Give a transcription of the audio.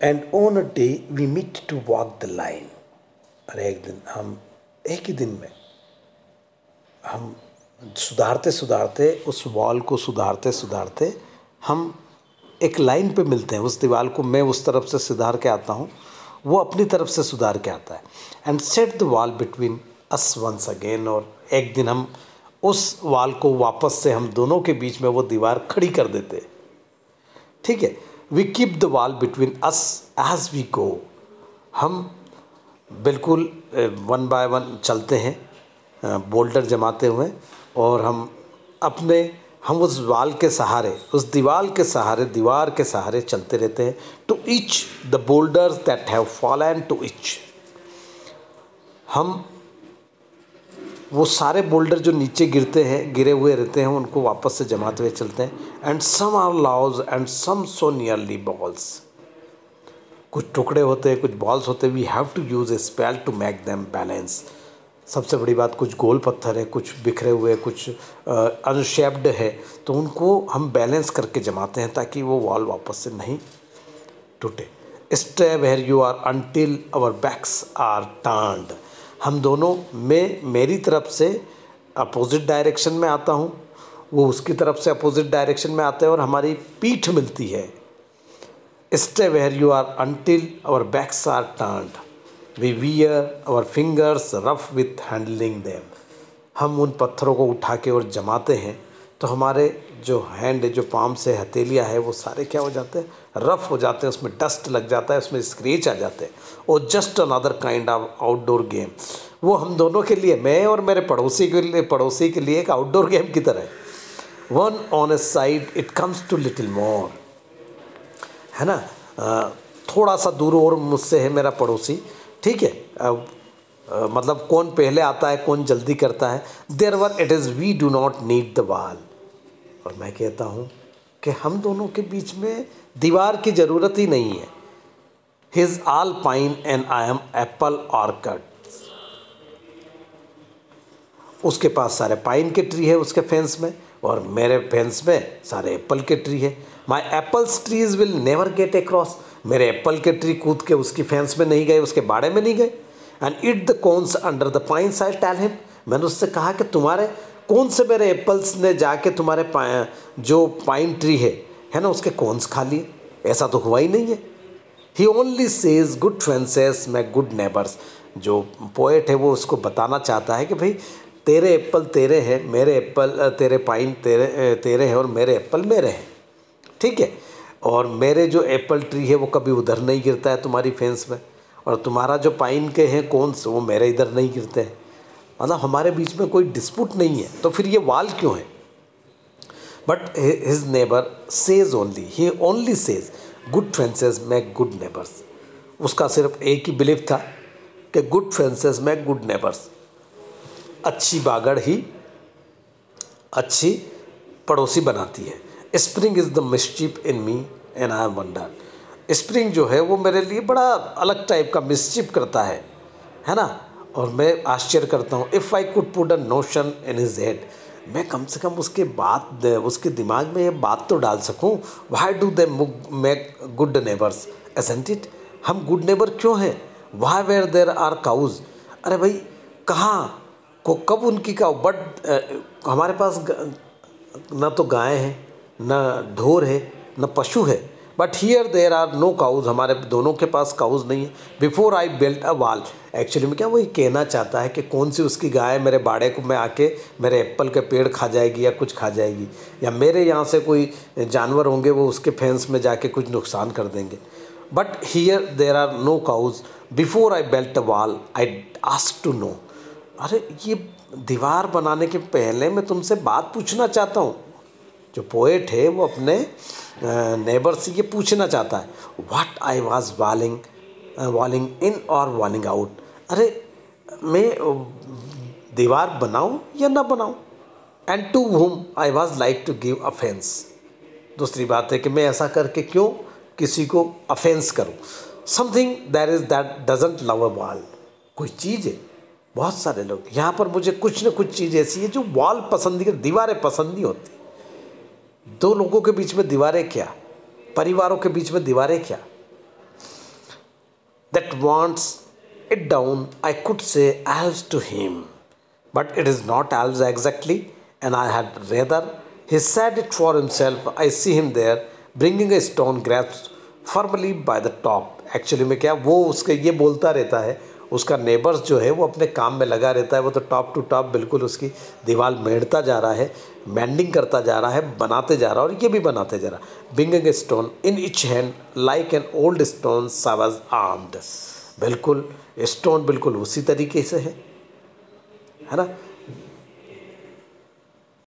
And on a day we meet to walk the line. और एक दिन हम, एक ही दिन में हम सुधारते सुधारते उस वॉल को सुधारते सुधारते हम एक लाइन पे मिलते हैं। उस दीवार को मैं उस तरफ से सुधार के आता हूँ, वो अपनी तरफ से सुधार के आता है। And set the wall between us once again. और एक दिन हम उस वॉल को वापस से हम दोनों के बीच में वो दीवार खड़ी कर देते। ठीक है, we keep the wall between us as we go. हम बिल्कुल वन बाय वन चलते हैं बोल्डर जमाते हुए, और हम उस वॉल के सहारे, उस दीवार के सहारे चलते रहते हैं। To each the boulders that have fallen to each. हम वो सारे बोल्डर जो नीचे गिरे हुए रहते हैं उनको वापस से जमाते हुए चलते हैं। And some are loaves and some so nearly balls. कुछ टुकड़े होते हैं, कुछ बॉल्स होते हैं। We have to use a spell to make them balance. सबसे बड़ी बात, कुछ गोल पत्थर है, कुछ बिखरे हुए, कुछ अनशेप्ड है, तो उनको हम बैलेंस करके जमाते हैं ताकि वो वॉल वापस से नहीं टूटे। Stay where you are until our backs are turned. हम दोनों, मैं मेरी तरफ से अपोजिट डायरेक्शन में आता हूँ, वो उसकी तरफ से अपोजिट डायरेक्शन में आता है और हमारी पीठ मिलती है। Stay where you are until our backs are turned. We wear our fingers rough with handling them. हम उन पत्थरों को उठा के और जमाते हैं तो हमारे जो हैंड, जो पाम से हथेलियाँ है, वो सारे क्या हो जाते हैं, रफ़ हो जाते हैं, उसमें डस्ट लग जाता है, उसमें स्क्रैच आ जाते हैं। और just another kind of outdoor game. वो हम दोनों के लिए, मैं और मेरे पड़ोसी के लिए एक आउटडोर गेम की तरह है। One on a side it comes to little more, है ना। थोड़ा सा दूर और मुझसे है मेरा पड़ोसी, ठीक है। मतलब कौन पहले आता है, कौन जल्दी करता है। There were it is we do not need the wall. और मैं कहता हूँ कि हम दोनों के बीच में दीवार की ज़रूरत ही नहीं है। He is all pine and I am Apple orchid. उसके पास सारे पाइन के ट्री है उसके फेंस में, और मेरे फेंस में सारे एप्पल के ट्री है। My apples trees will never get across. मेरे एप्पल के ट्री कूद के उसकी फेंस में नहीं गए, उसके बाड़े में नहीं गए। And eat the cones under the pines I tell him. मैंने उससे कहा कि तुम्हारे कौन से मेरे एप्पल्स ने जाके तुम्हारे जो पाइन ट्री है ना, उसके कोन्स खा लिए? ऐसा तो हुआ ही नहीं है। He only says good fences make good neighbours. जो पोएट है वो उसको बताना चाहता है कि भाई तेरे एप्पल तेरे हैं, मेरे एप्पल तेरे पाइन तेरे हैं, और मेरे एप्पल मेरे हैं, ठीक है। और मेरे जो एप्पल ट्री है वो कभी उधर नहीं गिरता है तुम्हारी फेंस में, और तुम्हारा जो पाइन के हैं कोन्स वो मेरे इधर नहीं गिरते हैं। मतलब हमारे बीच में कोई डिस्प्यूट नहीं है, तो फिर ये वाल क्यों है? But his neighbour says only, he only says good fences make good neighbours. उसका सिर्फ एक ही बिलीफ था कि good fences make good neighbours. अच्छी बागड़ ही अच्छी पड़ोसी बनाती है। Spring is the mischief in me and I am wonder. Spring जो है वो मेरे लिए बड़ा अलग टाइप का मिस्चिफ करता है ना, और मैं आश्चर्य करता हूँ। If I could put a notion in his head, मैं कम से कम उसके दिमाग में ये बात तो डाल सकूँ। Why do they make good neighbours ascent it. हम गुड नेबर क्यों हैं? Why where there are cows. अरे भाई कहाँ को कब उनकी काउ, बट हमारे पास ना तो गाय है, ना ढोर है, ना पशु है। But here there are no cows. हमारे दोनों के पास काउज नहीं है। Before I built a wall. Actually में क्या वो ये कहना चाहता है कि कौन सी उसकी गाय मेरे बाड़े को में आके मेरे एप्पल के पेड़ खा जाएगी या कुछ खा जाएगी, या मेरे यहाँ से कोई जानवर होंगे वो उसके फेंस में जाके कुछ नुकसान कर देंगे। But here there are no cows. Before I built a wall I ask to know. अरे ये दीवार बनाने के पहले मैं तुमसे बात पूछना चाहता हूँ। जो पोएट है वो अपने नेबर से ये पूछना चाहता है, व्हाट आई वॉज वॉलिंग इन और वॉलिंग आउट। अरे मैं दीवार बनाऊँ या ना बनाऊँ? And to whom I was like to give offence. दूसरी बात है कि मैं ऐसा करके क्यों किसी को अफेंस करूँ। Something that doesn't love a wall. कोई चीज़ है, बहुत सारे लोग यहाँ पर, मुझे कुछ न कुछ चीज़ ऐसी है जो वॉल पसंद नहीं, दीवारें पसंद नहीं होती। दो लोगों के बीच में दीवारें क्या, परिवारों के बीच में दीवारें क्या। that wants it down, I could say Alves to him. But it is not Alves exactly, and I had rather he said it for himself. I see him there, bringing a stone grasped firmly by the top. Actually में क्या वो उसके ये बोलता रहता है, उसका neighbours जो है वो अपने काम में लगा रहता है, वो तो टॉप टू टॉप बिल्कुल उसकी दीवार मेढ़ता जा रहा है, मैंडिंग करता जा रहा है, बनाते जा रहा है, और ये भी बनाते जा रहा है. Bringing a stone in each hand like an old stone savage armed. बिल्कुल स्टोन बिल्कुल उसी तरीके से है ना.